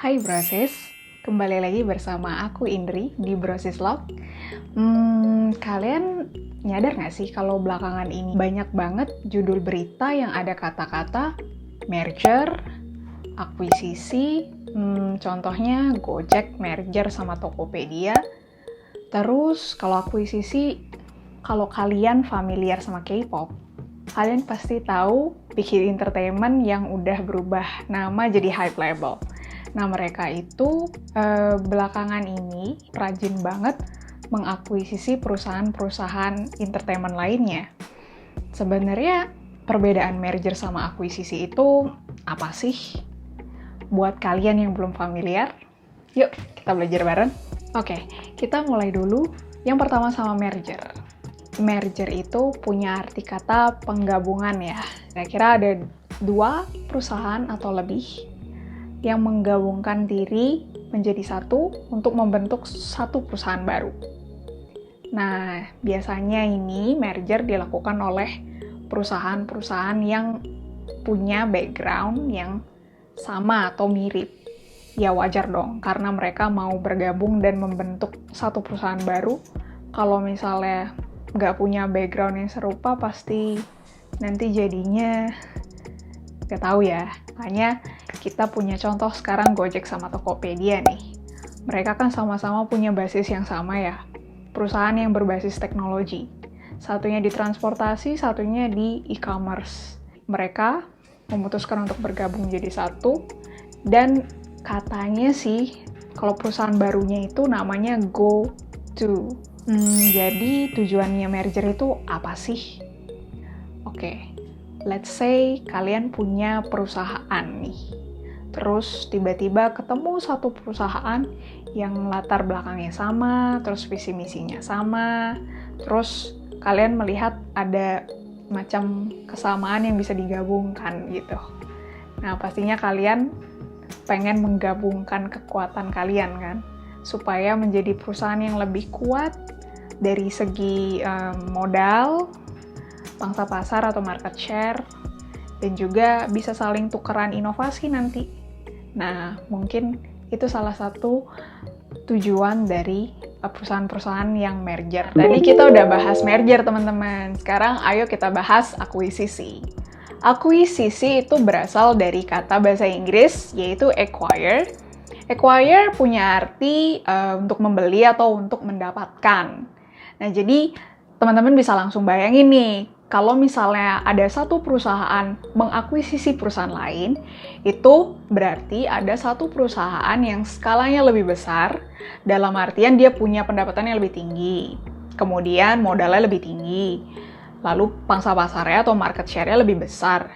Hai Brosis, kembali lagi bersama aku Indri di Brosis Log. Kalian nyadar nggak sih kalau belakangan ini banyak banget judul berita yang ada kata-kata merger, akuisisi, contohnya Gojek merger sama Tokopedia. Terus kalau akuisisi, kalau kalian familiar sama K-pop, kalian pasti tahu Big Hit Entertainment yang udah berubah nama jadi Hype Label. Nah, mereka itu belakangan ini rajin banget mengakuisisi perusahaan-perusahaan entertainment lainnya. Sebenarnya perbedaan merger sama akuisisi itu apa sih? Buat kalian yang belum familiar, yuk kita belajar bareng. Oke, kita mulai dulu. Yang pertama sama merger. Merger itu punya arti kata penggabungan ya. Kira-kira ada dua perusahaan atau lebih yang menggabungkan diri menjadi satu untuk membentuk satu perusahaan baru. Nah, biasanya ini merger dilakukan oleh perusahaan-perusahaan yang punya background yang sama atau mirip. Ya wajar dong, karena mereka mau bergabung dan membentuk satu perusahaan baru. Kalau misalnya nggak punya background yang serupa, pasti nanti jadinya nggak tahu ya. Makanya kita punya contoh sekarang Gojek sama Tokopedia nih. Mereka kan sama-sama punya basis yang sama ya. Perusahaan yang berbasis teknologi. Satunya di transportasi, satunya di e-commerce. Mereka memutuskan untuk bergabung jadi satu. Dan katanya sih, kalau perusahaan barunya itu namanya GoTo. Jadi tujuannya merger itu apa sih? Oke. Let's say kalian punya perusahaan nih. Terus tiba-tiba ketemu satu perusahaan yang latar belakangnya sama, terus visi misinya sama, terus kalian melihat ada macam kesamaan yang bisa digabungkan gitu. Nah, pastinya kalian pengen menggabungkan kekuatan kalian kan, supaya menjadi perusahaan yang lebih kuat dari segi modal, pangsa pasar atau market share, dan juga bisa saling tukeran inovasi nanti. Nah, mungkin itu salah satu tujuan dari perusahaan-perusahaan yang merger. Tadi kita udah bahas merger, teman-teman. Sekarang ayo kita bahas akuisisi. Akuisisi itu berasal dari kata bahasa Inggris, yaitu acquire. Acquire punya arti untuk membeli atau untuk mendapatkan. Nah, jadi teman-teman bisa langsung bayangin nih, kalau misalnya ada satu perusahaan mengakuisisi perusahaan lain, itu berarti ada satu perusahaan yang skalanya lebih besar, dalam artian dia punya pendapatan yang lebih tinggi, kemudian modalnya lebih tinggi, lalu pangsa pasarnya atau market share-nya lebih besar,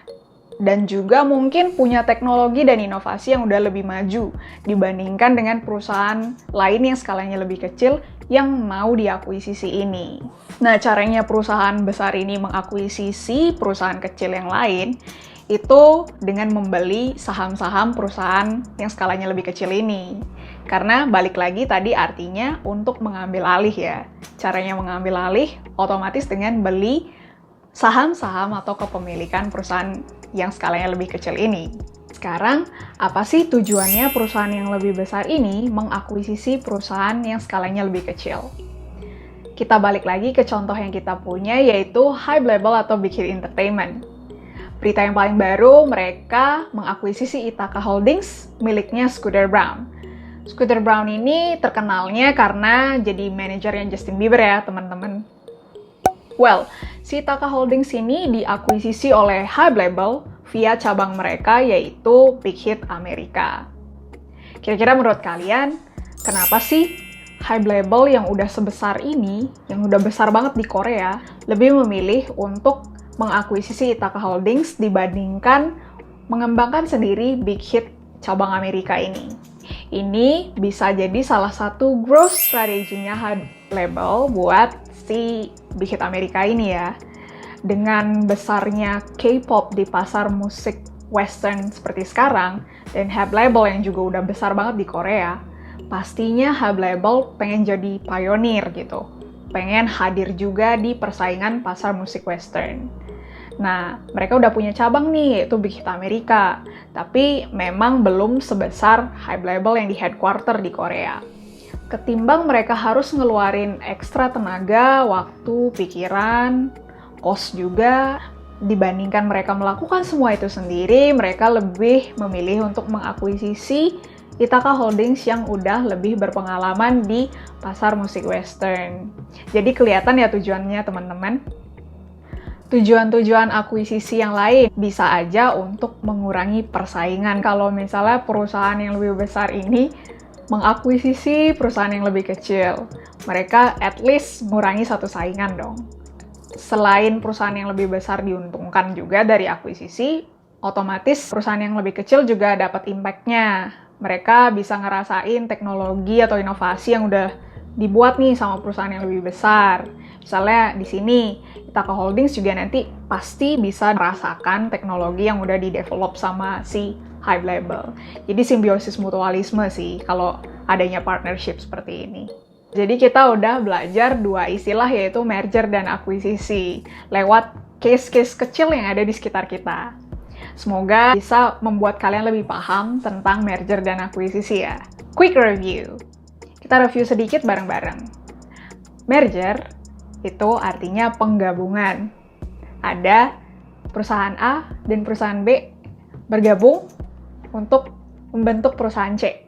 dan juga mungkin punya teknologi dan inovasi yang udah lebih maju dibandingkan dengan perusahaan lain yang skalanya lebih kecil yang mau diakuisisi ini. Nah, caranya perusahaan besar ini mengakuisisi perusahaan kecil yang lain itu dengan membeli saham-saham perusahaan yang skalanya lebih kecil ini. Karena balik lagi tadi artinya untuk mengambil alih ya. Caranya mengambil alih otomatis dengan beli saham-saham atau kepemilikan perusahaan yang skalanya lebih kecil ini. Sekarang, apa sih tujuannya perusahaan yang lebih besar ini mengakuisisi perusahaan yang skalanya lebih kecil? Kita balik lagi ke contoh yang kita punya, yaitu Hype Label atau Big Hit Entertainment. Berita yang paling baru, mereka mengakuisisi Ithaca Holdings miliknya Scooter Braun. Scooter Braun ini terkenalnya karena jadi manajernya Justin Bieber ya, teman-teman. Well, si Ithaca Holdings ini diakuisisi oleh Hype Label via cabang mereka yaitu Big Hit Amerika. Kira-kira menurut kalian, kenapa sih Hype Label yang udah sebesar ini, yang udah besar banget di Korea, lebih memilih untuk mengakuisisi Ithaca Holdings dibandingkan mengembangkan sendiri Big Hit cabang Amerika ini? Ini bisa jadi salah satu growth strategy-nya Hype Label buat si Big Hit Amerika ini ya. Dengan besarnya K-pop di pasar musik western seperti sekarang, dan Hype Label yang juga udah besar banget di Korea, pastinya Hype Label pengen jadi pionir gitu. Pengen hadir juga di persaingan pasar musik western. Nah, mereka udah punya cabang nih, yaitu Big Hit Amerika. Tapi memang belum sebesar Hype Label yang di headquarter di Korea. Ketimbang mereka harus ngeluarin ekstra tenaga, waktu, pikiran, cost juga, dibandingkan mereka melakukan semua itu sendiri, mereka lebih memilih untuk mengakuisisi Ithaca Holdings yang udah lebih berpengalaman di pasar musik western. Jadi kelihatan ya tujuannya teman-teman. Tujuan-tujuan akuisisi yang lain bisa aja untuk mengurangi persaingan. Kalau misalnya perusahaan yang lebih besar ini mengakuisisi perusahaan yang lebih kecil, mereka at least mengurangi satu saingan dong. Selain perusahaan yang lebih besar diuntungkan juga dari akuisisi, otomatis perusahaan yang lebih kecil juga dapat impact-nya. Mereka bisa ngerasain teknologi atau inovasi yang udah dibuat nih sama perusahaan yang lebih besar. Misalnya di sini, Ithaca Holdings juga nanti pasti bisa merasakan teknologi yang udah di-develop sama si Hype Label. Jadi simbiosis mutualisme sih kalau adanya partnership seperti ini. Jadi kita udah belajar dua istilah yaitu merger dan akuisisi lewat case-case kecil yang ada di sekitar kita. Semoga bisa membuat kalian lebih paham tentang merger dan akuisisi ya. Quick review. Kita review sedikit bareng-bareng. Merger itu artinya penggabungan. Ada perusahaan A dan perusahaan B bergabung untuk membentuk perusahaan C.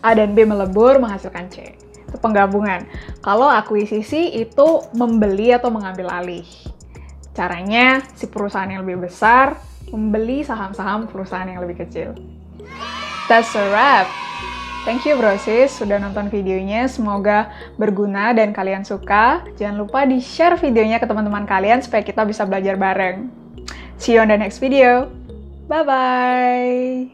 A dan B melebur menghasilkan C. Itu penggabungan. Kalau akuisisi itu membeli atau mengambil alih. Caranya si perusahaan yang lebih besar membeli saham-saham perusahaan yang lebih kecil. That's a wrap. Thank you brosis sudah nonton videonya, semoga berguna dan kalian suka. Jangan lupa di-share videonya ke teman-teman kalian supaya kita bisa belajar bareng. See you on the next video. Bye-bye!